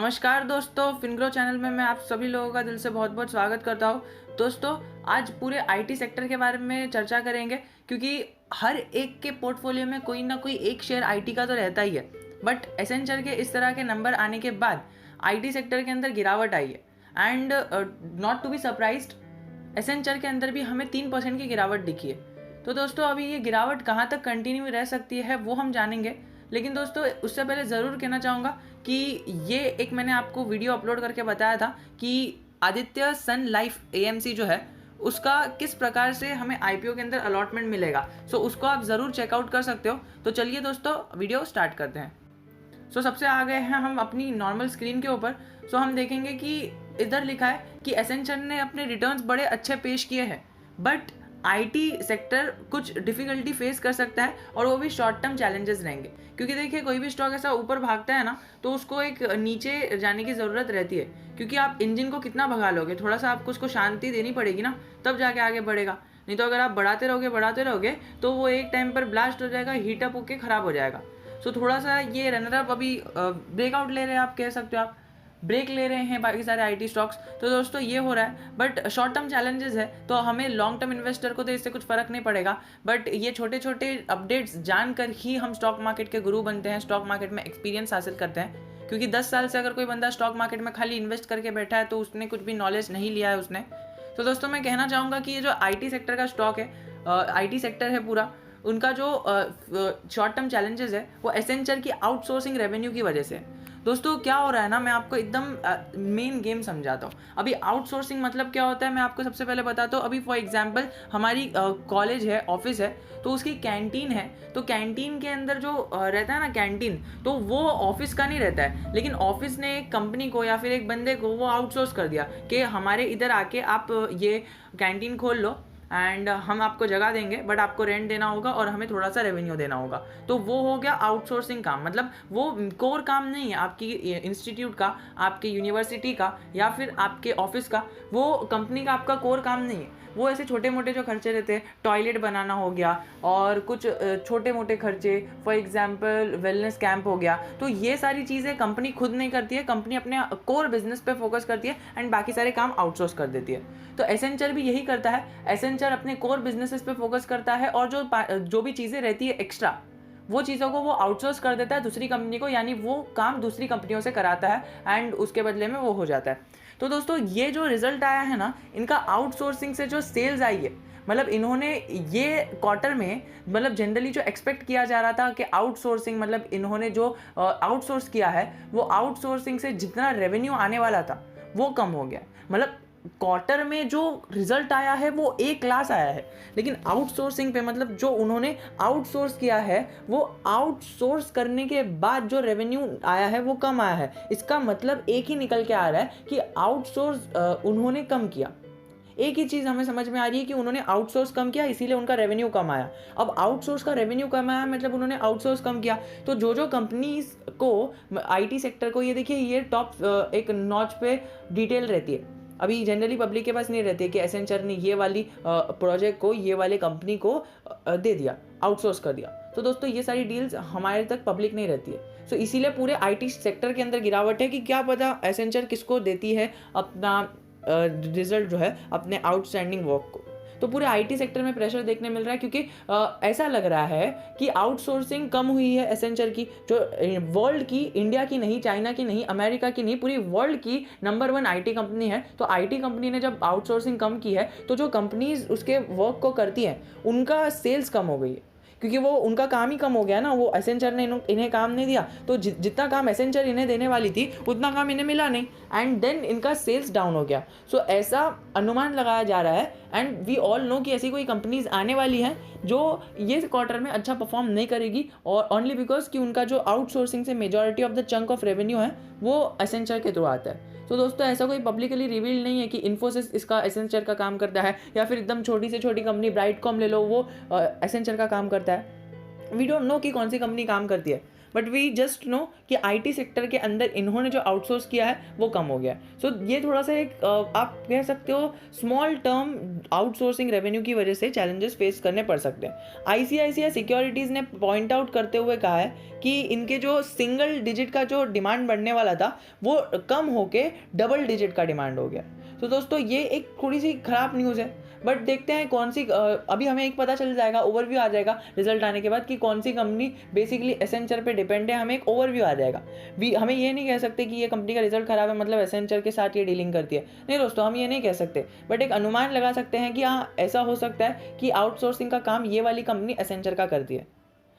नमस्कार दोस्तों, फिनग्रो चैनल में मैं आप सभी लोगों का दिल से बहुत बहुत स्वागत करता हूँ। दोस्तों, आज पूरे आईटी सेक्टर के बारे में चर्चा करेंगे क्योंकि हर एक के पोर्टफोलियो में कोई ना कोई एक शेयर आईटी का तो रहता ही है। बट एसेंचर के इस तरह के नंबर आने के बाद आईटी सेक्टर के अंदर गिरावट आई है and not to be surprised, Accenture के अंदर भी हमें 3% की गिरावट दिखी है। तो दोस्तों, अभी ये गिरावट कहाँ तक कंटिन्यू रह सकती है वो हम जानेंगे, लेकिन दोस्तों उससे पहले ज़रूर कहना चाहूँगा कि ये एक मैंने आपको वीडियो अपलोड करके बताया था कि आदित्य सन लाइफ एएमसी जो है उसका किस प्रकार से हमें आईपीओ के अंदर अलॉटमेंट मिलेगा। सो उसको आप ज़रूर चेकआउट कर सकते हो। तो चलिए दोस्तों, वीडियो स्टार्ट करते हैं। सबसे आगे हैं हम अपनी नॉर्मल स्क्रीन के ऊपर। हम देखेंगे कि इधर लिखा है कि एसेंचर ने अपने रिटर्न्स बड़े अच्छे पेश किए हैं, बट आईटी सेक्टर कुछ डिफिकल्टी फेस कर सकता है और वो भी शॉर्ट टर्म चैलेंजेस रहेंगे। क्योंकि देखिए, कोई भी स्टॉक ऐसा ऊपर भागता है ना, तो उसको एक नीचे जाने की ज़रूरत रहती है, क्योंकि आप इंजन को कितना भगा लोगे, थोड़ा सा आपको उसको शांति देनी पड़ेगी ना, तब जाके आगे बढ़ेगा। नहीं तो अगर आप बढ़ाते रहोगे तो वो एक टाइम पर ब्लास्ट हो जाएगा, हीटअप होकर ख़राब हो जाएगा। थोड़ा सा ये रनर अप अभी ब्रेकआउट ले रहे हैं, आप कह सकते हो, आप ब्रेक ले रहे हैं बाकी सारे आईटी स्टॉक्स। तो दोस्तों ये हो रहा है, बट शॉर्ट टर्म चैलेंजेस है, तो हमें लॉन्ग टर्म इन्वेस्टर को तो इससे कुछ फर्क नहीं पड़ेगा। बट ये छोटे छोटे अपडेट्स जानकर ही हम स्टॉक मार्केट के गुरु बनते हैं, स्टॉक मार्केट में एक्सपीरियंस हासिल करते हैं। क्योंकि 10 साल से अगर कोई बंदा स्टॉक मार्केट में खाली इन्वेस्ट करके बैठा है तो उसने कुछ भी नॉलेज नहीं लिया है उसने। तो दोस्तों, मैं कहना चाहूँगा कि ये जो आईटी सेक्टर का स्टॉक है, आईटी सेक्टर है पूरा, उनका जो शॉर्ट टर्म चैलेंजेस है वो एसेंचर की आउटसोर्सिंग रेवेन्यू की वजह से। दोस्तों क्या हो रहा है ना, मैं आपको एकदम मेन गेम समझाता हूँ। अभी आउटसोर्सिंग मतलब क्या होता है, मैं आपको सबसे पहले बताता हूँ। अभी फॉर एग्जांपल हमारी कॉलेज है, ऑफिस है, तो उसकी कैंटीन है। तो कैंटीन के अंदर जो रहता है ना कैंटीन, तो वो ऑफिस का नहीं रहता है, लेकिन ऑफिस ने एक कंपनी को या फिर एक बंदे को वो आउटसोर्स कर दिया कि हमारे इधर आके आप ये कैंटीन खोल लो एंड हम आपको जगह देंगे, बट आपको रेंट देना होगा और हमें थोड़ा सा रेवेन्यू देना होगा। तो वो हो गया आउटसोर्सिंग काम। मतलब वो कोर काम नहीं है आपकी इंस्टीट्यूट का, आपके यूनिवर्सिटी का या फिर आपके ऑफिस का, वो कंपनी का आपका कोर काम नहीं है। वो ऐसे छोटे मोटे जो खर्चे रहते हैं, टॉयलेट बनाना हो गया और कुछ छोटे मोटे खर्चे, फॉर एग्जांपल वेलनेस कैंप हो गया, तो ये सारी चीज़ें कंपनी खुद नहीं करती है। कंपनी अपने कोर बिजनेस पे फोकस करती है एंड बाकी सारे काम आउटसोर्स कर देती है। तो एसेंचर भी यही करता है। एसेंचर अपने कोर बिजनेसेस पे फोकस करता है और जो भी चीज़ें रहती है एक्स्ट्रा, वो चीज़ों को वो आउटसोर्स कर देता है दूसरी कंपनी को, यानी वो काम दूसरी कंपनियों से कराता है एंड उसके बदले में वो हो जाता है। तो दोस्तों, ये जो रिजल्ट आया है ना, इनका आउटसोर्सिंग से जो सेल्स आई है, मतलब इन्होंने ये क्वार्टर में, मतलब जनरली जो एक्सपेक्ट किया जा रहा था कि आउटसोर्सिंग, मतलब इन्होंने जो आउटसोर्स किया है, वो आउटसोर्सिंग से जितना रेवेन्यू आने वाला था वो कम हो गया। मतलब क्वार्टर में जो रिजल्ट आया है वो एक क्लास आया है, लेकिन आउटसोर्सिंग पे, मतलब जो उन्होंने आउटसोर्स किया है, वो आउटसोर्स करने के बाद जो रेवेन्यू आया है वो कम आया है। इसका मतलब एक ही निकल के आ रहा है कि आउटसोर्स उन्होंने कम किया। एक ही चीज़ हमें समझ में आ रही है कि उन्होंने आउटसोर्स कम किया, इसीलिए उनका रेवेन्यू कम आया। अब आउटसोर्स का रेवेन्यू कम आया मतलब उन्होंने आउटसोर्स कम किया, तो जो कंपनीज को, आईटी सेक्टर को, ये देखिए, ये टॉप एक नॉच पे डिटेल रहती है। अभी जनरली पब्लिक के पास नहीं रहती है कि एसेंचर ने ये वाली प्रोजेक्ट को ये वाले कंपनी को दे दिया, आउटसोर्स कर दिया। तो दोस्तों, ये सारी डील्स हमारे तक पब्लिक नहीं रहती है। इसीलिए पूरे आईटी सेक्टर के अंदर गिरावट है कि क्या पता एसेंचर किसको देती है अपना रिजल्ट जो है, अपने आउटस्टैंडिंग वर्क को। तो पूरे आईटी सेक्टर में प्रेशर देखने मिल रहा है, क्योंकि ऐसा लग रहा है कि आउटसोर्सिंग कम हुई है एसेंचर की, जो वर्ल्ड की, इंडिया की नहीं, चाइना की नहीं, अमेरिका की नहीं, पूरी वर्ल्ड की नंबर 1 आईटी कंपनी है। तो आईटी कंपनी ने जब आउटसोर्सिंग कम की है, तो जो कंपनीज उसके वर्क को करती हैं उनका सेल्स कम हो गई है, क्योंकि वो उनका काम ही कम हो गया ना। वो एसेंचर ने इन्हें काम नहीं दिया, तो जितना काम एसेंचर इन्हें देने वाली थी उतना काम इन्हें मिला नहीं, एंड देन इनका सेल्स डाउन हो गया। ऐसा अनुमान लगाया जा रहा है एंड वी ऑल नो कि ऐसी कोई कंपनीज आने वाली हैं जो ये क्वार्टर में अच्छा परफॉर्म नहीं करेगी, और ओनली बिकॉज कि उनका जो आउटसोर्सिंग से majority of the chunk of revenue है वो एसेंचर के थ्रू आता है। तो दोस्तों, ऐसा कोई पब्लिकली रिवील नहीं है कि इन्फोसिस इसका एसेंचर का काम करता है, या फिर एकदम छोटी से छोटी कंपनी ब्राइटकॉम ले लो, वो एसेंचर का काम करता है। वी डोंट नो कि कौन सी कंपनी काम करती है, बट वी जस्ट नो कि आईटी सेक्टर के अंदर इन्होंने जो आउटसोर्स किया है वो कम हो गया है। सो ये थोड़ा सा एक आप कह सकते हो स्मॉल टर्म आउटसोर्सिंग रेवेन्यू की वजह से चैलेंजेस फेस करने पड़ सकते हैं। आईसीआईसीआई सिक्योरिटीज़ ने पॉइंट आउट करते हुए कहा है कि इनके जो सिंगल डिजिट का जो डिमांड बढ़ने वाला था वो कम होके डबल डिजिट का डिमांड हो गया। तो दोस्तों ये एक थोड़ी सी खराब न्यूज़ है, बट देखते हैं कौन सी अभी हमें एक पता चल जाएगा, ओवरव्यू आ जाएगा रिजल्ट आने के बाद कि कौन सी कंपनी बेसिकली एसेंचर पे डिपेंड है। हमें एक ओवरव्यू आ जाएगा। हमें ये नहीं कह सकते कि ये कंपनी का रिजल्ट खराब है मतलब एसेंचर के साथ ये डीलिंग करती है, नहीं दोस्तों, हम ये नहीं कह सकते, बट एक अनुमान लगा सकते हैं कि हाँ ऐसा हो सकता है कि आउटसोर्सिंग का काम ये वाली कंपनी एसेंचर का करती है।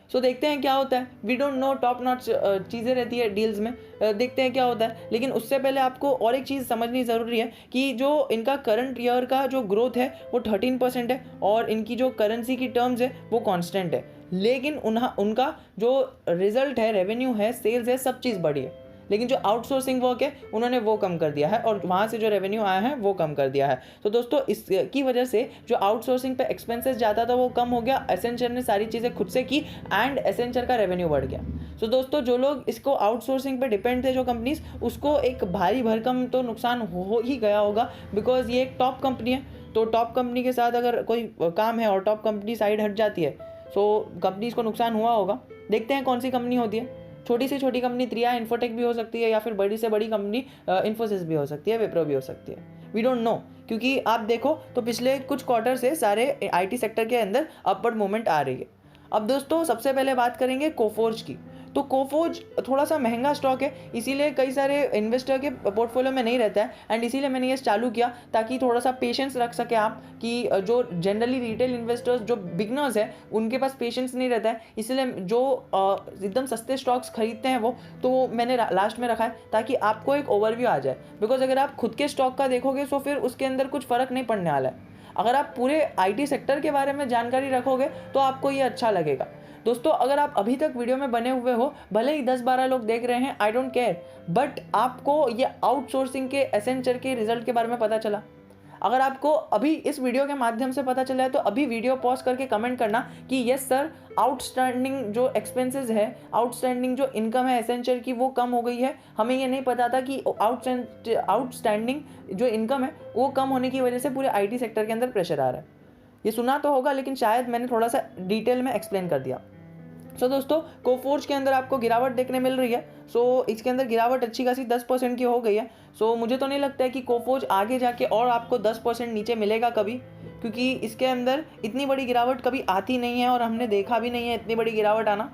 सो देखते हैं क्या होता है। We don't know, top notch चीज़ें रहती है डील्स में, देखते हैं क्या होता है। लेकिन उससे पहले आपको और एक चीज़ समझनी ज़रूरी है कि जो इनका करंट ईयर का जो ग्रोथ है वो 13% है और इनकी जो करेंसी की टर्म्स है वो कांस्टेंट है। लेकिन उनका जो रिजल्ट है, रेवेन्यू है, सेल्स है, सब चीज़ बढ़ी है। लेकिन जो आउटसोर्सिंग वर्क है उन्होंने वो कम कर दिया है और वहाँ से जो रेवेन्यू आया है वो कम कर दिया है। तो दोस्तों इसकी वजह से जो आउटसोर्सिंग पे एक्सपेंसेस जाता था वो कम हो गया, एसेंचर ने सारी चीज़ें खुद से की एंड एसेंचर का रेवेन्यू बढ़ गया। तो दोस्तों जो लोग इसको आउटसोर्सिंग पे डिपेंड थे, जो कंपनीज, उसको एक भारी भरकम तो नुकसान हो ही गया होगा, बिकॉज ये एक टॉप कंपनी है। तो टॉप कंपनी के साथ अगर कोई काम है और टॉप कंपनी साइड हट जाती है तो कंपनीज को नुकसान हुआ होगा। देखते हैं कौन सी कंपनी होती है। छोटी से छोटी कंपनी 3i इन्फोटेक भी हो सकती है, या फिर बड़ी से बड़ी कंपनी इन्फोसिस भी हो सकती है, विप्रो भी हो सकती है, वी डोंट नो। क्योंकि आप देखो तो पिछले कुछ क्वार्टर से सारे आईटी सेक्टर के अंदर अपवर्ड मूवमेंट आ रही है। अब दोस्तों सबसे पहले बात करेंगे कोफोर्ज की। तो कोफोर्ज थोड़ा सा महंगा स्टॉक है, इसीलिए कई सारे इन्वेस्टर के पोर्टफोलियो में नहीं रहता है, एंड इसीलिए मैंने ये चालू किया ताकि थोड़ा सा पेशेंस रख सके आप कि जो जनरली रिटेल इन्वेस्टर्स, जो बिगनर्स हैं, उनके पास पेशेंस नहीं रहता है। इसलिए जो एकदम सस्ते स्टॉक्स खरीदते हैं वो मैंने लास्ट में रखा है ताकि आपको एक ओवरव्यू आ जाए। बिकॉज अगर आप खुद के स्टॉक का देखोगे तो फिर उसके अंदर कुछ फ़र्क नहीं पड़ने वाला है। अगर आप पूरे आईटी सेक्टर के बारे में जानकारी रखोगे तो आपको ये अच्छा लगेगा। दोस्तों अगर आप अभी तक वीडियो में बने हुए हो, भले ही 10-12 लोग देख रहे हैं, आई डोंट केयर, बट आपको ये आउटसोर्सिंग के एसेंचर के रिजल्ट के बारे में पता चला। अगर आपको अभी इस वीडियो के माध्यम से पता चला है तो अभी वीडियो पॉज करके कमेंट करना कि यस सर, आउटस्टैंडिंग जो एक्सपेंसेस है, आउटस्टैंडिंग जो इनकम है एसेंचर की वो कम हो गई है। हमें ये नहीं पता था कि आउटस्टैंडिंग जो इनकम है वो कम होने की वजह से पूरे आईटी सेक्टर के अंदर प्रेशर आ रहा है। ये सुना तो होगा, लेकिन शायद मैंने थोड़ा सा डिटेल में एक्सप्लेन कर दिया। सो दोस्तों कोफोर्ज के अंदर आपको गिरावट देखने मिल रही है। सो इसके अंदर गिरावट अच्छी खासी 10% की हो गई है। सो मुझे तो नहीं लगता है कि कोफोर्ज आगे जाके और आपको 10% नीचे मिलेगा कभी, क्योंकि इसके अंदर इतनी बड़ी गिरावट कभी आती नहीं है और हमने देखा भी नहीं है इतनी बड़ी गिरावट आना।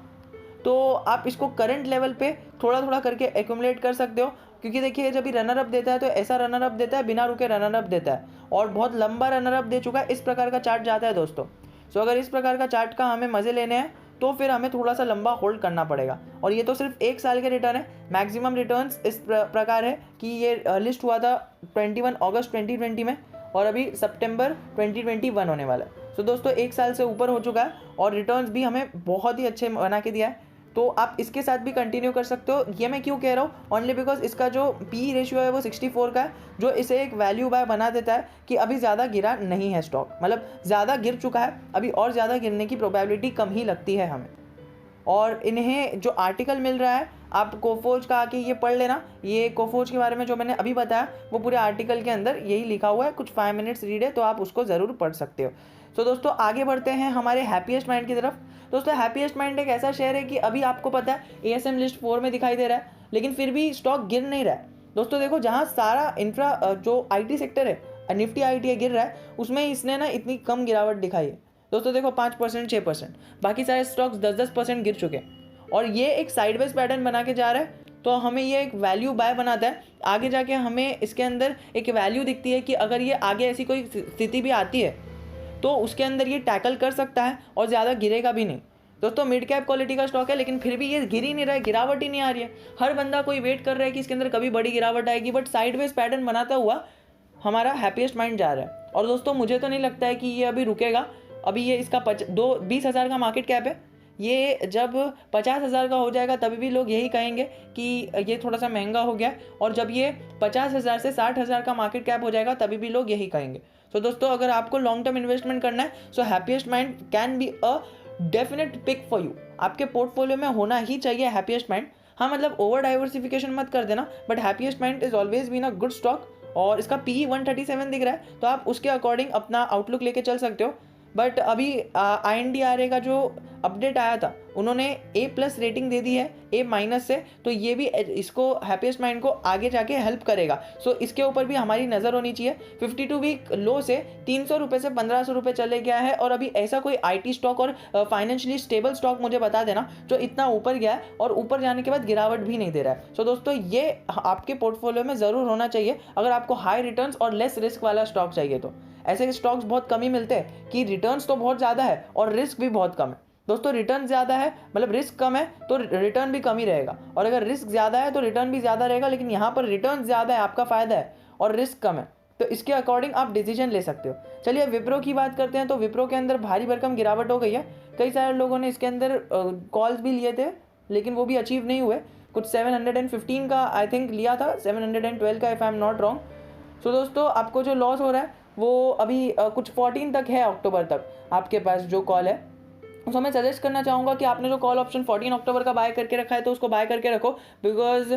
तो आप इसको करंट लेवल पे थोड़ा थोड़ा करके एक्यूमुलेट कर सकते हो, क्योंकि देखिए जब भी रनर अप देता है तो ऐसा रनर अप देता है, बिना रुके रनर अप देता है, और बहुत लंबा रनर अप दे चुका है। इस प्रकार का चार्ट जाता है दोस्तों। सो अगर इस प्रकार का चार्ट का हमें मज़े लेने हैं तो फिर हमें थोड़ा सा लंबा होल्ड करना पड़ेगा। और ये तो सिर्फ 1 साल के रिटर्न है। मैक्सिमम रिटर्न्स इस प्रकार है कि ये लिस्ट हुआ था 21 अगस्त 2020 में और अभी सितंबर 2021 होने वाला है। सो दोस्तों 1 साल से ऊपर हो चुका है और रिटर्न्स भी हमें बहुत ही अच्छे बना के दिया है। तो आप इसके साथ भी कंटिन्यू कर सकते हो। ये मैं क्यों कह रहा हूँ, ओनली बिकॉज इसका जो पी रेशियो है वो 64 का है, जो इसे एक वैल्यू बाय बना देता है कि अभी ज़्यादा गिरा नहीं है स्टॉक, मतलब ज़्यादा गिर चुका है, अभी और ज़्यादा गिरने की प्रोबेबिलिटी कम ही लगती है हमें। और इन्हें जो आर्टिकल मिल रहा है, आप कोफोर्ज का आके ये पढ़ लेना। ये कोफोर्ज के बारे में जो मैंने अभी बताया वो पूरे आर्टिकल के अंदर यही लिखा हुआ है, कुछ 5 मिनट्स रीड है, तो आप उसको ज़रूर पढ़ सकते हो। तो दोस्तों आगे बढ़ते हैं हमारे हैप्पीएस्ट माइंड की तरफ। दोस्तों हैप्पीएस्ट माइंड एक ऐसा शेयर है कि अभी आपको पता है ASM लिस्ट 4 में दिखाई दे रहा है, लेकिन फिर भी स्टॉक गिर नहीं रहा है। दोस्तों देखो, जहाँ सारा इंफ्रा जो IT सेक्टर है, निफ्टी ITI गिर रहा है, उसमें इसने ना इतनी कम गिरावट दिखाई है। दोस्तों देखो 5%, 6%, बाकी सारे स्टॉक्स 10-10% गिर चुके हैं और ये एक साइडवेज पैटर्न बना के जा रहा है। तो हमें ये एक वैल्यू बाय बनाता है। आगे जाके हमें इसके अंदर एक वैल्यू दिखती है कि अगर ये आगे ऐसी कोई स्थिति भी आती है तो उसके अंदर ये टैकल कर सकता है और ज़्यादा गिरेगा भी नहीं। दोस्तों मिड कैप क्वालिटी का स्टॉक है, लेकिन फिर भी ये गिर ही नहीं रहा है, गिरावट ही नहीं आ रही है। हर बंदा कोई वेट कर रहा है कि इसके अंदर कभी बड़ी गिरावट आएगी, बट साइडवेज पैटर्न बनाता हुआ हमारा हैप्पीएस्ट माइंड जा रहा है। और दोस्तों मुझे तो नहीं लगता है कि ये अभी रुकेगा। अभी ये इसका 20,000 का मार्केट कैप है। ये जब 50,000 का हो जाएगा तभी भी लोग यही कहेंगे कि ये थोड़ा सा महंगा हो गया, और जब ये 50,000 से 60,000 का मार्केट कैप हो जाएगा तभी भी लोग यही कहेंगे। तो दोस्तों अगर आपको लॉन्ग टर्म इन्वेस्टमेंट करना है, so Happiest Mind can be a definite pick for you. आपके पोर्टफोलियो में होना ही चाहिए हैप्पीएस्ट माइंड। हाँ मतलब ओवर डाइवर्सिफिकेशन मत कर देना, but happiest mind is always been a good stock और इसका पी 137 दिख रहा है, तो आप उसके अकॉर्डिंग अपना आउटलुक लेके चल सकते हो। बट अभी INDRA का जो अपडेट आया था, उन्होंने A+ रेटिंग दे दी है A- से, तो ये भी इसको हैप्पीएस्ट माइंड को आगे जाके हेल्प करेगा। सो इसके ऊपर भी हमारी नज़र होनी चाहिए। 52 वीक लो से 300 रुपये से 1500 रुपये चले गया है, और अभी ऐसा कोई IT स्टॉक और फाइनेंशियली स्टेबल स्टॉक मुझे बता देना जो इतना ऊपर गया है और ऊपर जाने के बाद गिरावट भी नहीं दे रहा है। सो दोस्तों ये आपके पोर्टफोलियो में ज़रूर होना चाहिए अगर आपको हाई रिटर्न्स और लेस रिस्क वाला स्टॉक चाहिए। तो ऐसे स्टॉक्स बहुत कम ही मिलते हैं कि रिटर्न्स तो बहुत ज़्यादा है और रिस्क भी बहुत कम है। दोस्तों रिटर्न ज़्यादा है मतलब रिस्क कम है तो रिटर्न भी कम ही रहेगा, और अगर रिस्क ज़्यादा है तो रिटर्न भी ज़्यादा रहेगा, लेकिन यहाँ पर रिटर्न ज़्यादा है, आपका फ़ायदा है, और रिस्क कम है, तो इसके अकॉर्डिंग आप डिसीजन ले सकते हो। चलिए विप्रो की बात करते हैं। तो विप्रो के अंदर भारी भरकम गिरावट हो गई है। कई सारे लोगों ने इसके अंदर कॉल्स भी लिए थे, लेकिन वो भी अचीव नहीं हुए। कुछ 715 का आई थिंक लिया था, 712 का if I am not wrong. So दोस्तों आपको जो लॉस हो रहा है वो अभी कुछ 14 तक है, अक्टूबर तक आपके पास जो कॉल है। तो मैं सजेस्ट करना चाहूँगा कि आपने जो कॉल ऑप्शन 14 अक्टूबर का बाय करके रखा है तो उसको बाय करके रखो, बिकॉज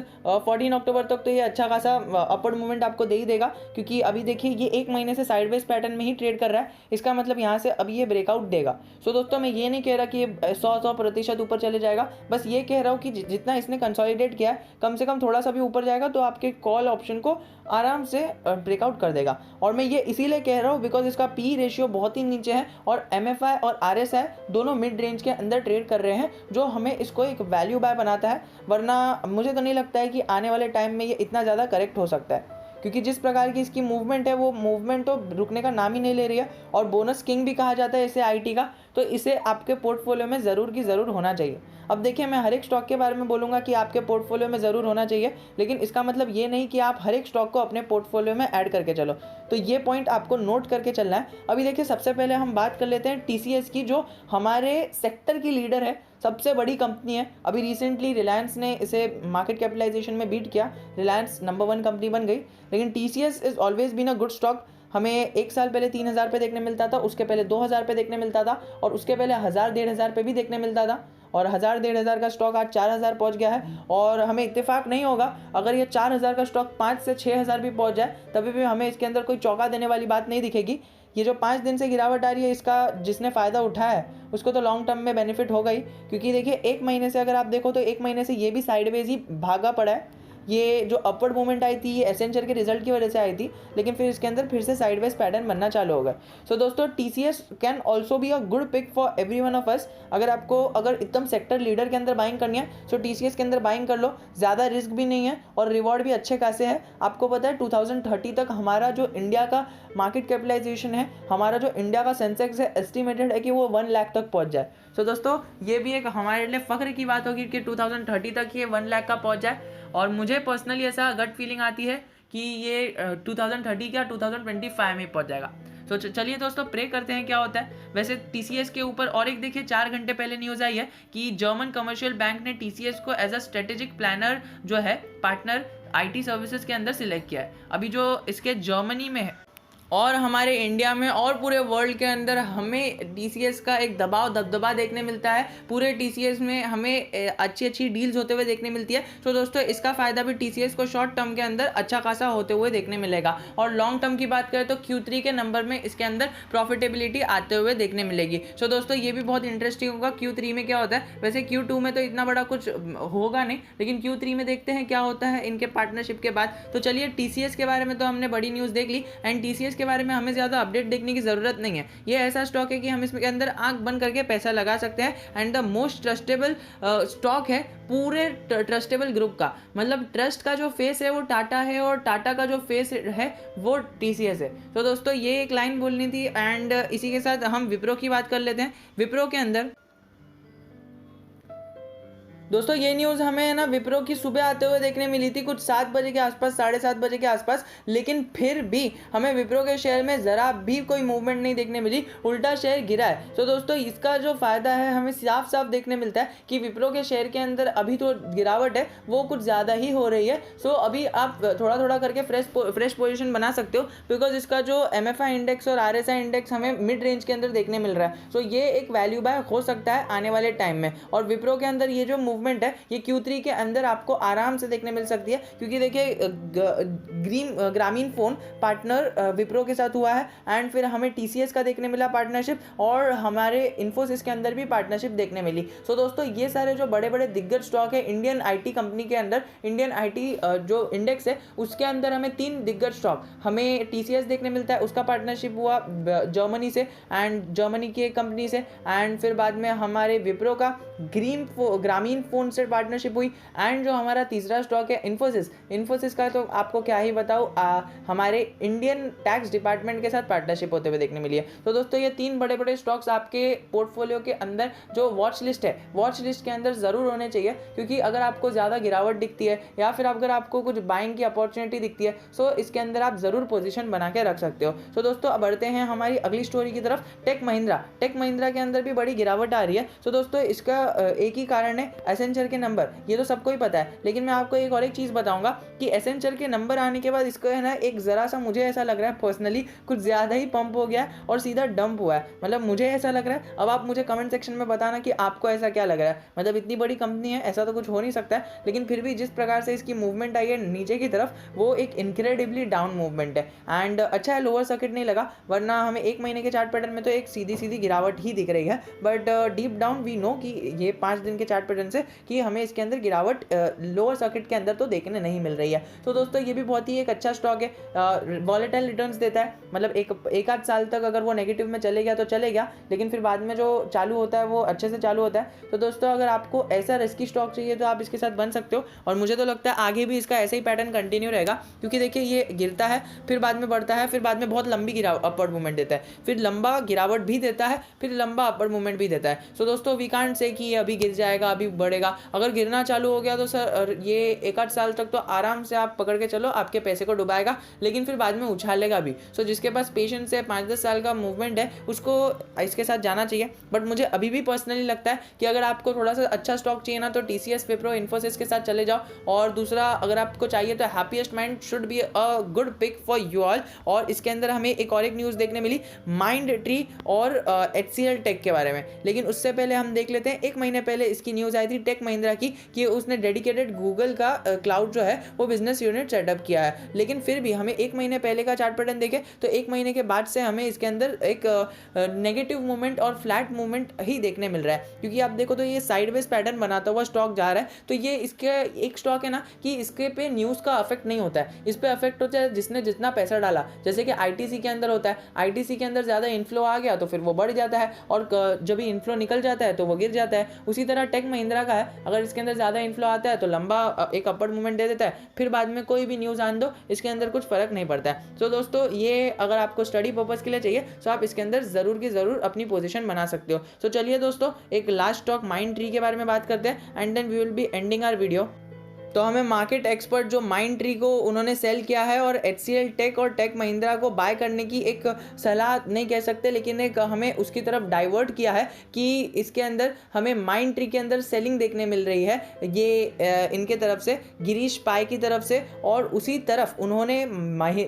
14 अक्टूबर तक तो ये अच्छा खासा अपवर्ड मूवमेंट आपको दे ही देगा। क्योंकि अभी देखिए ये 1 महीने से साइडवेज पैटर्न में ही ट्रेड कर रहा है, इसका मतलब यहाँ से अभी ये ब्रेकआउट देगा। सो दोस्तों मैं ये नहीं कह रहा कि ये 100% ऊपर चले जाएगा, बस ये कह रहा हूँ कि जितना इसने कंसोलिडेट किया है कम से कम थोड़ा सा भी ऊपर जाएगा तो आपके कॉल ऑप्शन को आराम से ब्रेकआउट कर देगा। और मैं ये इसीलिए कह रहा हूँ बिकॉज इसका पी रेशियो बहुत ही नीचे है और MFI और RSI दोनों मिड रेंज के अंदर ट्रेड कर रहे हैं, जो हमें इसको एक वैल्यू बाय बनाता है। वरना मुझे तो नहीं लगता है कि आने वाले टाइम में ये इतना ज़्यादा करेक्ट हो सकता है, क्योंकि जिस प्रकार की इसकी मूवमेंट है वो मूवमेंट तो रुकने का नाम ही नहीं ले रही है, और बोनस किंग भी कहा जाता है इसे IT का, तो इसे आपके पोर्टफोलियो में ज़रूर की ज़रूर होना चाहिए। अब देखिए मैं हर एक स्टॉक के बारे में बोलूँगा कि आपके पोर्टफोलियो में ज़रूर होना चाहिए, लेकिन इसका मतलब ये नहीं कि आप हर एक स्टॉक को अपने पोर्टफोलियो में ऐड करके चलो, तो ये पॉइंट आपको नोट करके चलना है। अभी देखिए सबसे पहले हम बात कर लेते हैं TCS की, जो हमारे सेक्टर की लीडर है, सबसे बड़ी कंपनी है। अभी रिसेंटली रिलायंस ने इसे मार्केट कैपिटलाइजेशन में बीट किया, रिलायंस नंबर 1 कंपनी बन गई, लेकिन TCS is always been a good stock. हमें 1 साल पहले 3000 पे देखने मिलता था, उसके पहले 2000 पे देखने मिलता था, और उसके पहले 1000-1500 पे भी देखने मिलता था, और 1000-1500 का स्टॉक आज 4000 पहुंच गया है। और हमें इत्तेफाक नहीं होगा अगर ये 4000 का स्टॉक 5 से 6000 भी पहुंच जाए, तभी भी हमें इसके अंदर कोई चौंका देने वाली बात नहीं दिखेगी। ये जो 5 दिन से गिरावट आ रही है, इसका जिसने फ़ायदा उठाया है उसको तो लॉन्ग टर्म में बेनिफिट होगा ही, क्योंकि देखिए 1 महीने से अगर आप देखो तो 1 महीने से ये भी साइडवेज ही भागा पड़ा है। ये जो अपवर्ड मूवमेंट आई थी ये एसेंचर के रिजल्ट की वजह से आई थी, लेकिन फिर इसके अंदर फिर से साइडवेज पैटर्न बनना चालू हो गया। सो दोस्तों TCS can also be a good pick for every one of us. अगर एकदम सेक्टर लीडर के अंदर बाइंग करनी है तो TCS के अंदर बाइंग कर लो, ज़्यादा रिस्क भी नहीं है और रिवॉर्ड भी अच्छे खासे है। आपको पता है 2030 तक हमारा जो इंडिया का मार्केट कैपिटलाइजेशन है, हमारा जो इंडिया का सेंसेक्स है, एस्टिमेटेड है कि वो 1 लाख तक पहुंच जाए। सो दोस्तों ये भी एक हमारे लिए फ़ख्र की बात होगी कि 2030 तक ये 1 लाख का पहुंच जाए, और मुझे पर्सनली ऐसा गट फीलिंग आती है कि ये 2030 या 2025 में पहुंच जाएगा। तो चलिए दोस्तों प्रे करते हैं क्या होता है। वैसे TCS के ऊपर और एक देखिए 4 घंटे पहले न्यूज़ आई है कि जर्मन कमर्शियल बैंक ने TCS को एज अ स्ट्रेटेजिक प्लानर जो है पार्टनर IT सर्विसेज के अंदर सिलेक्ट किया है। अभी जो इसके जर्मनी में है और हमारे इंडिया में और पूरे वर्ल्ड के अंदर हमें TCS का एक दबदबा देखने मिलता है। पूरे TCS में हमें अच्छी डील्स होते हुए देखने मिलती है। तो दोस्तों इसका फ़ायदा भी TCS को शॉर्ट टर्म के अंदर अच्छा खासा होते हुए देखने मिलेगा, और लॉन्ग टर्म की बात करें तो Q3 के नंबर में इसके अंदर प्रॉफिटेबिलिटी आते हुए देखने मिलेगी। सो दोस्तों ये भी बहुत इंटरेस्टिंग होगा Q3 में क्या होता है। वैसे Q2 में तो इतना बड़ा कुछ होगा नहीं, लेकिन Q3 में देखते हैं क्या होता है इनके पार्टनरशिप के बाद। तो चलिए TCS के बारे में तो हमने बड़ी न्यूज़ देख ली, एंड TCS के बारे में हमें ज़्यादा अपडेट देखने की ज़रूरत नहीं है। ये ऐसा स्टॉक है कि हम इसके अंदर आंख बंद करके पैसा लगा सकते हैं, and the most trustable stock है पूरे ट्रस्टेबल ग्रुप का। मतलब ट्रस्ट का जो फेस है वो टाटा है, और टाटा का जो फेस है वो TCS है। तो दोस्तों ये एक लाइन बोलनी थी, एंड इसी के साथ हम विप्रो की बात कर लेते हैं। विप्रो के अंदर दोस्तों ये न्यूज़ हमें ना विप्रो की सुबह आते हुए देखने मिली थी कुछ 7 बजे के आसपास, 7:30 बजे के आसपास, लेकिन फिर भी हमें विप्रो के शेयर में ज़रा भी कोई मूवमेंट नहीं देखने मिली, उल्टा शेयर गिरा है। तो दोस्तों इसका जो फ़ायदा है हमें साफ साफ देखने मिलता है कि विप्रो के शेयर के अंदर अभी तो गिरावट है वो कुछ ज़्यादा ही हो रही है। सो अभी आप थोड़ा थोड़ा करके फ्रेश पोजिशन बना सकते हो, बिकॉज इसका जो MFI इंडेक्स और RSI इंडेक्स हमें मिड रेंज के अंदर देखने मिल रहा है। सो ये एक वैल्यू बाय हो सकता है आने वाले टाइम में। और विप्रो के अंदर ये जो मूवमेंट है ये Q3 के अंदर आपको आराम से देखने मिल सकती है, क्योंकि देखिए ग्रामीण फोन पार्टनर विप्रो के साथ हुआ है, एंड फिर हमें TCS का देखने मिला पार्टनरशिप, और हमारे इन्फोसिस के अंदर भी पार्टनरशिप देखने मिली। सो दोस्तों ये सारे जो बड़े बड़े दिग्गज स्टॉक है इंडियन IT कंपनी के अंदर, इंडियन IT जो इंडेक्स है उसके अंदर हमें 3 दिग्गज स्टॉक, हमें TCS देखने मिलता है, उसका पार्टनरशिप हुआ जर्मनी से एंड जर्मनी की एक कंपनी से, एंड फिर बाद में हमारे विप्रो का ग्रामीण फोन से पार्टनरशिप हुई, एंड जो हमारा तीसरा स्टॉक है इन्फोसिस का तो आपको क्या ही बताऊँ, हमारे इंडियन टैक्स डिपार्टमेंट के साथ पार्टनरशिप होते हुए देखने मिली है। तो दोस्तों ये 3 बड़े बड़े स्टॉक्स आपके पोर्टफोलियो के अंदर जो वॉच लिस्ट है, वॉच लिस्ट के अंदर ज़रूर होने चाहिए, क्योंकि अगर आपको ज़्यादा गिरावट दिखती है या फिर अगर आपको कुछ बाइंग की अपॉर्चुनिटी दिखती है, सो इसके अंदर आप ज़रूर पोजीशन बना के रख सकते हो। तो दोस्तों अब बढ़ते हैं हमारी अगली स्टोरी की तरफ, टेक महिंद्रा के अंदर भी बड़ी गिरावट आ रही है। तो दोस्तों इसका एक ही कारण है एसेंचर के नंबर, ये तो सबको ही पता है, लेकिन मैं आपको एक और एक चीज़ बताऊंगा कि एसेंचर के नंबर आने के बाद इसको है ना एक ज़रा सा मुझे ऐसा लग रहा है पर्सनली कुछ ज़्यादा ही पंप हो गया है और सीधा डंप हुआ है, मतलब मुझे ऐसा लग रहा है। अब आप मुझे कमेंट सेक्शन में बताना कि आपको ऐसा क्या लग रहा है, मतलब इतनी बड़ी कंपनी है ऐसा तो कुछ हो नहीं सकता है, लेकिन फिर भी जिस प्रकार से इसकी मूवमेंट आई है नीचे की तरफ वो एक इनक्रेडिबली डाउन मूवमेंट है। एंड अच्छा है लोअर सर्किट नहीं लगा, वरना हमें 1 महीने के चार्ट पैटर्न में तो एक सीधी सीधी गिरावट ही दिख रही है, but deep down we know कि ये 5 दिन के चार्ट पैटर्न से कि हमें इसके अंदर गिरावट लोअर सर्किट के अंदर तो देखने नहीं मिल रही है। तो दोस्तों ये भी बहुत ही एक अच्छा स्टॉक है, वॉलेटाइल रिटर्न्स देता है, मतलब एक आध साल तक अगर वो नेगेटिव में चले गया तो चले गया, लेकिन फिर बाद में जो चालू होता है वो अच्छे से चालू होता है। तो दोस्तों अगर आपको ऐसा रिस्की स्टॉक चाहिए तो आप इसके साथ बन सकते हो, और मुझे तो लगता है आगे भी इसका ऐसा ही पैटर्न कंटिन्यू रहेगा, क्योंकि देखिए ये गिरता है फिर बाद में बढ़ता है, फिर बाद में बहुत लंबी अपवर्ड मूवमेंट देता है, फिर लंबा गिरावट भी देता है, फिर लंबा अपवर्ड मूवमेंट भी देता है। सो दोस्तों वी कांट से कि ये अभी गिर जाएगा अभी बढ़ेगा, अगर गिरना चालू हो गया तो सर ये 1 आध साल तक तो आराम से आप पकड़ के चलो, आपके पैसे को डुबाएगा, लेकिन फिर बाद में उछालेगा भी। सो जिसके पास पेशेंस है 5-10 साल का मूवमेंट है उसको इसके साथ जाना चाहिए। बट मुझे अभी भी पर्सनली लगता है कि अगर आपको थोड़ा सा अच्छा स्टॉक चाहिए ना तो TCS, विप्रो, इन्फोसिस के साथ चले जाओ, और दूसरा अगर आपको चाहिए तो happiest mind should be a good pick for you all. और इसके अंदर हमें एक और एक न्यूज़ देखने मिली माइंडट्री और HCL टेक के बारे में, लेकिन उससे पहले हम देख लेते हैं 1 महीने पहले इसकी न्यूज़ आई थी टेक महिंद्रा की कि उसने डेडिकेटेड गूगल का क्लाउड जो है वो बिजनेस यूनिट सेटअप किया है, लेकिन फिर भी हमें 1 महीने पहले का चार्ट पैटर्न देखें तो 1 महीने के बाद से हमें इसके अंदर एक नेगेटिव मूवमेंट और फ्लैट मूवमेंट ही देखने मिल रहा है, क्योंकि आप देखो तो ये साइडवेज पैटर्न बनाता हुआ स्टॉक जा रहा है। तो ये इसके एक स्टॉक है ना कि इसके पे न्यूज़ का अफेक्ट नहीं होता है, इस पे अफेक्ट होता है जिसने जितना पैसा डाला, जैसे कि ITC के अंदर होता है, ITC के अंदर ज़्यादा इन्फ्लो आ गया तो फिर वो बढ़ जाता है, और जब भी इन्फ्लो निकल जाता है तो वो गिर जाता है। उसी तरह टेक महिंद्रा का है, अगर इसके अंदर ज़्यादा इन्फ्लो आता है तो लंबा एक अपवर्ड मूवमेंट दे देता है, फिर बाद में कोई भी न्यूज़ आन दो इसके अंदर कुछ फर्क नहीं पड़ता है। तो दोस्तों ये अगर आपको स्टडी पर्पज़ के लिए चाहिए तो आप इसके अंदर ज़रूर की ज़रूर अपनी पोजीशन बना सकते हो। तो चलिए दोस्तों एक लास्ट स्टॉक माइंडट्री के बारे में बात करते हैं, and then we will be ending our video. तो हमें मार्केट एक्सपर्ट जो माइंडट्री को उन्होंने सेल किया है और HCL टेक और टेक महिंद्रा को बाय करने की एक सलाह नहीं कह सकते, लेकिन एक हमें उसकी तरफ डाइवर्ट किया है कि इसके अंदर हमें माइंडट्री के अंदर सेलिंग देखने मिल रही है, ये इनके तरफ से गिरीश पाई की तरफ से, और उसी तरफ उन्होंने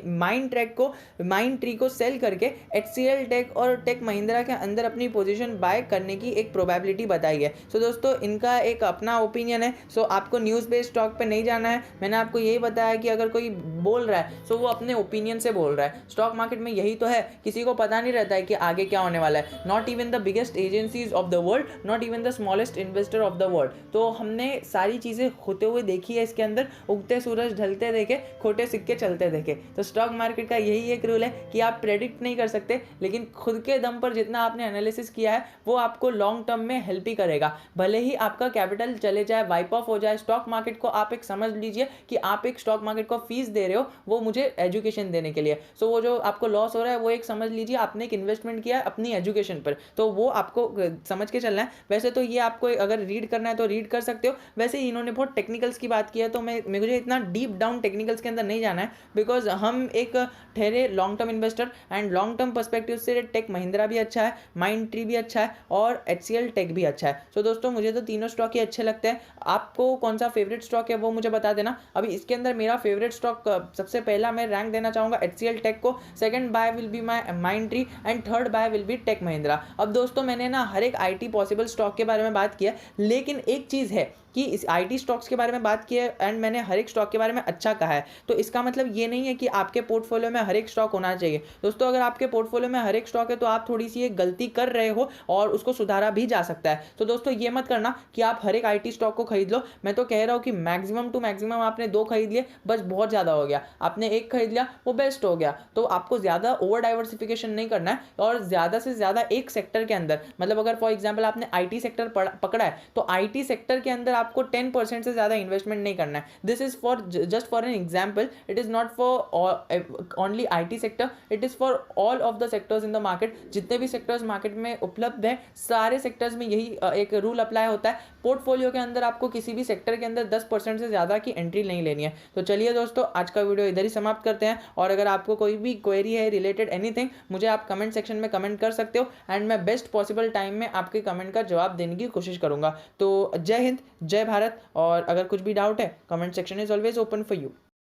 माइंडट्री को सेल करके HCL टेक और टेक महिंद्रा के अंदर अपनी पोजीशन बाय करने की एक प्रोबेबिलिटी बताई है। सो दोस्तों इनका एक अपना ओपिनियन है, सो आपको न्यूज़ बेस्ड स्टॉक पे नहीं जाना है। मैंने आपको यही बताया कि अगर कोई बोल रहा है तो वो अपने ओपिनियन से बोल रहा है। स्टॉक मार्केट में यही तो है, किसी को पता नहीं रहता है कि आगे क्या होने वाला है। Not even the biggest agencies of the world, not even the smallest investor of the world. तो हमने सारी चीज़ें होते हुए देखी है इसके अंदर, उगते सूरज ढलते देखे, खोटे सिक्के चलते देखे। तो स्टॉक मार्केट का यही एक रूल है कि आप प्रेडिक्ट नहीं कर सकते, लेकिन खुद के दम पर जितना आपने एनालिसिस किया है वो आपको लॉन्ग टर्म में हेल्प ही करेगा। भले ही आपका कैपिटल चले जाए, वाइप ऑफ हो जाए, स्टॉक मार्केट को आप एक समझ लीजिए कि आप एक स्टॉक मार्केट को फीस दे रहे हो, वो मुझे एजुकेशन देने के लिए। सो वो जो आपको लॉस हो रहा है वो एक समझ लीजिए आपने एक इन्वेस्टमेंट किया है अपनी एजुकेशन पर, तो वो आपको समझ के चलना है। वैसे तो ये आपको अगर रीड करना है तो रीड कर सकते हो। वैसे ही इन्होंने बहुत टेक्निकल्स की बात की है, तो मुझे इतना डीप डाउन टेक्निकल्स के अंदर नहीं जाना है, बिकॉज हम एक ठहरे long term investor, and long term perspective से टेक महिंद्रा भी अच्छा है, माइंड ट्री भी अच्छा है, और HCL टेक भी अच्छा है। सो दोस्तों मुझे तो तीनों स्टॉक ही अच्छे लगते हैं। आपको कौन सा फेवरेट स्टॉक है वो मुझे बता देना। अभी इसके अंदर मेरा फेवरेट स्टॉक सबसे पहला मैं रैंक देना चाहूँगा HCL टेक को, second buy will be my Mindtree, and third buy will be tech Mahindra. अब दोस्तों मैंने ना हर एक IT पॉसिबल स्टॉक के बारे में बात किया, लेकिन एक चीज़ है कि इस IT स्टॉक्स के बारे में बात की है एंड मैंने हर एक स्टॉक के बारे में अच्छा कहा है, तो इसका मतलब ये नहीं है कि आपके पोर्टफोलियो में हर एक स्टॉक होना चाहिए। दोस्तों अगर आपके पोर्टफोलियो में हर एक स्टॉक है तो आप थोड़ी सी एक गलती कर रहे हो और उसको सुधारा भी जा सकता है। तो दोस्तों ये मत करना कि आप हर एक IT स्टॉक को खरीद लो। मैं तो कह रहा हूँ कि मैक्सिमम टू मैक्सिमम आपने 2 खरीद लिए, बस बहुत ज़्यादा हो गया। आपने 1 खरीद लिया वो बेस्ट हो गया। तो आपको ज़्यादा ओवर डाइवर्सिफिकेशन नहीं करना है, और ज़्यादा से ज़्यादा एक सेक्टर के अंदर, मतलब अगर फॉर एग्जाम्पल आपने IT सेक्टर पकड़ा है तो IT सेक्टर के अंदर आपको 10% से ज़्यादा इन्वेस्टमेंट नहीं करना है। This is for just for an example, it is not for only IT sector, it is for all of the sectors in the market. जितने भी सेक्टर्स मार्केट में उपलब्ध है सारे सेक्टर्स में यही एक रूल अप्लाई होता है। पोर्टफोलियो के अंदर आपको किसी भी सेक्टर के अंदर 10% से ज़्यादा की एंट्री नहीं लेनी है। तो चलिए दोस्तों आज का वीडियो इधर ही समाप्त करते हैं, और अगर आपको कोई भी क्वेरी है रिलेटेड एनीथिंग, मुझे आप कमेंट सेक्शन में कमेंट कर सकते हो, एंड मैं बेस्ट पॉसिबल टाइम में आपके कमेंट का जवाब देने की कोशिश करूंगा। तो जय हिंद, जय भारत, और अगर कुछ भी डाउट है comment section is always open for you.